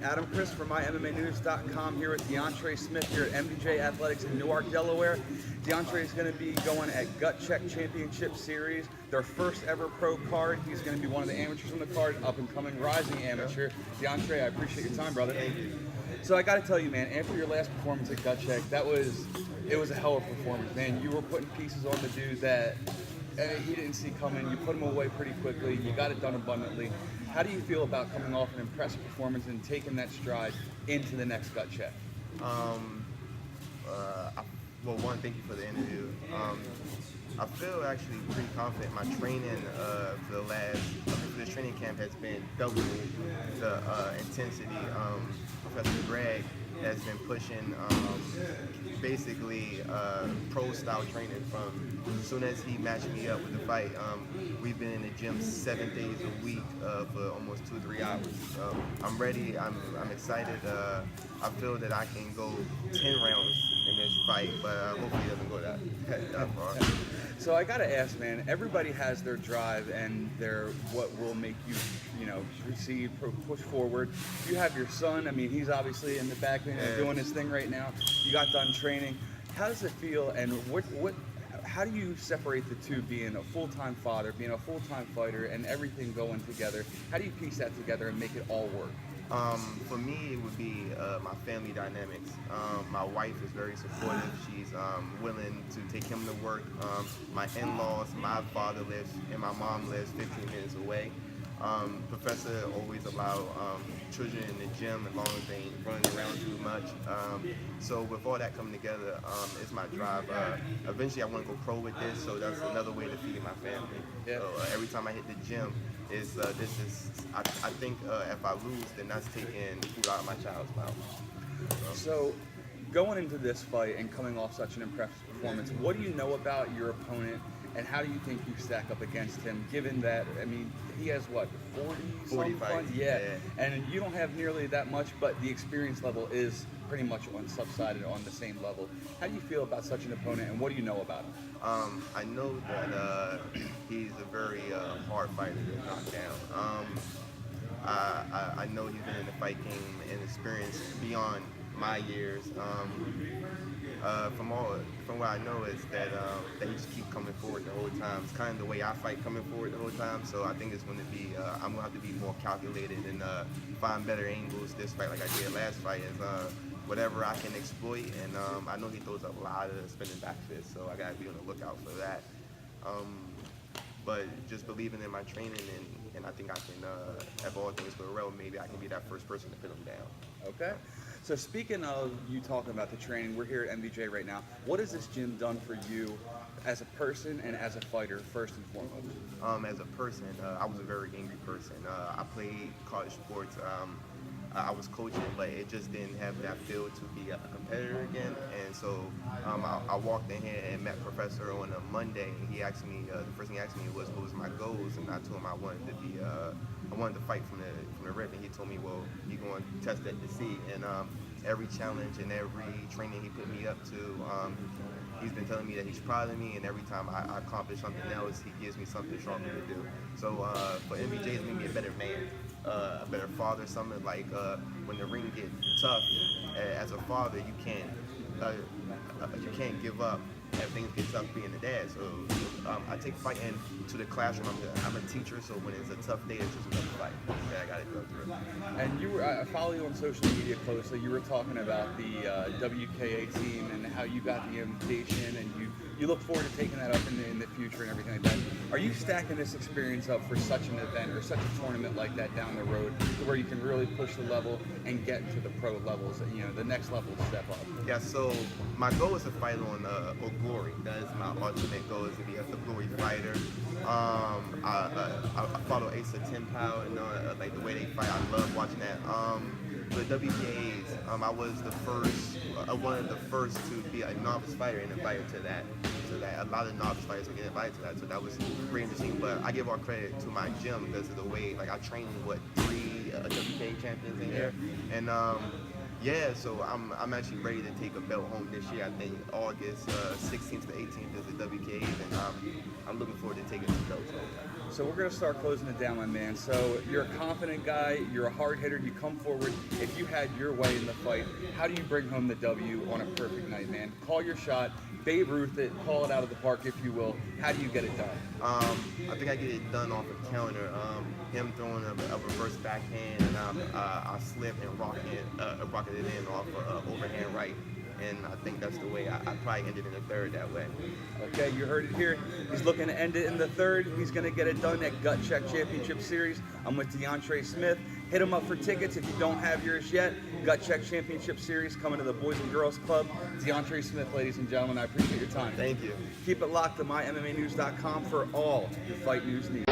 Adam Chris from MyMMAnews.com here with Deauntra Smith here at MDJ Athletics in Newark, Delaware. Deauntra is going to be going at Gut Check Championship Series, their first ever pro card. He's going to be one of the amateurs on the card, up and coming rising amateur. Deauntra, I appreciate your time, brother. Thank you. So I got to tell you, man, after your last performance at Gut Check, it was a hell of a performance, man. You were putting pieces on the dude that he didn't see coming. You put him away pretty quickly. You got it done abundantly. How do you feel about coming off an impressive performance and taking that stride into the next Gut Check? Well, one, thank you for the interview. I feel actually pretty confident. My training for this training camp has been double the intensity. Professor Greg has been pushing basically pro-style training from as soon as he matched me up with the fight. We've been in the gym 7 days a week for almost 2-3 hours. So I'm ready. I'm excited. I feel that I can go 10 rounds in this fight, but hopefully it doesn't go that far. So I gotta ask, man. Everybody has their drive and their what will make you, receive, push forward. You have your son. I mean, he's obviously in the back doing his thing right now. You got done training. How does it feel? And how do you separate the two? Being a full-time father, being a full-time fighter, and everything going together. How do you piece that together and make it all work? For me, it would be my family dynamics. My wife is very supportive. She's willing to take him to work. My in-laws, my father lives and my mom lives 15 minutes away. Professor always allow children in the gym as long as they ain't running around too much. So with all that coming together, it's my drive. Eventually I want to go pro with this, so that's another way to feed my family. Yeah. So every time I hit the gym, I think if I lose, then that's taking food out of my child's mouth. So going into this fight and coming off such an impressive performance, what do you know about your opponent? And how do you think you stack up against him, given that, I mean, he has, 40 fights? Yeah. And you don't have nearly that much, but the experience level is pretty much subsided on the same level. How do you feel about such an opponent, and what do you know about him? I know that he's a very hard fighter to knock down. I know he's been in the fight game and experienced beyond my years. From what I know is that he just keep coming forward the whole time. It's kind of the way I fight, coming forward the whole time. So I think it's going to be I'm going to have to be more calculated and find better angles this fight, like I did last fight. Is whatever I can exploit, and I know he throws up a lot of spinning back fists, so I got to be on the lookout for that. But just believing in my training, and I think I can, if all things go well, maybe I can be that first person to put him down. Okay. So speaking of you talking about the training, we're here at MDJ right now. What has this gym done for you as a person and as a fighter, first and foremost? As a person, I was a very angry person. I played college sports. I was coaching, but it just didn't have that feel to be a competitor again. And so I walked in here and met Professor on a Monday. And he asked me, the first thing he asked me was, what was my goals? And I told him I wanted to fight from the rip. And he told me, well, you're going to test that to see. And every challenge and every training he put me up to, he's been telling me that he's proud of me, and every time I accomplish something else, he gives me something stronger to do. So for MBJ, it's made me a better man, a better father. Something like when the ring gets tough, as a father, you can't give up if things get tough being a dad. So I take fighting to the classroom. I'm a teacher, so when it's a tough day, it's just another fight that I got to go through. And I follow you on social media closely. You were talking about the WKA team and how you got the invitation, and you look forward to taking that up in the future and everything like that. Are you stacking this experience up for such an event or such a tournament like that down the road, where you can really push the level and get to the pro levels, the next level step up? Yeah. So my goal is to fight on Glory. That is my ultimate goal, is to be a Glory fighter. I follow Ace of 10 Pound, and like the way they fight. I love watching that. The WKAs, I was one of the first to be a novice fighter and invited to that. A lot of novice fighters were getting invited to that, so that was pretty interesting. But I give all credit to my gym because of the way, like, I trained with 3 WKA champions in here, and yeah, so I'm actually ready to take a belt home this year. I think August 16th to 18th is the WKA, and I'm looking forward to taking this belt. So we're going to start closing it down, my man. So you're a confident guy. You're a hard hitter. You come forward. If you had your way in the fight, how do you bring home the W on a perfect night, man? Call your shot. Babe Ruth it. Call it out of the park, if you will. How do you get it done? I think I get it done off a counter. Him throwing a reverse backhand, and I slip and rocketed it in off a overhand right. And I think that's the way I probably ended in the third that way. Okay, you heard it here. He's looking to end it in the third. He's going to get it done at Gut Check Championship Series. I'm with Deauntra Smith. Hit him up for tickets if you don't have yours yet. Gut Check Championship Series coming to the Boys and Girls Club. Deauntra Smith, ladies and gentlemen, I appreciate your time. Thank you. Keep it locked to mymmanews.com for all your fight news needs.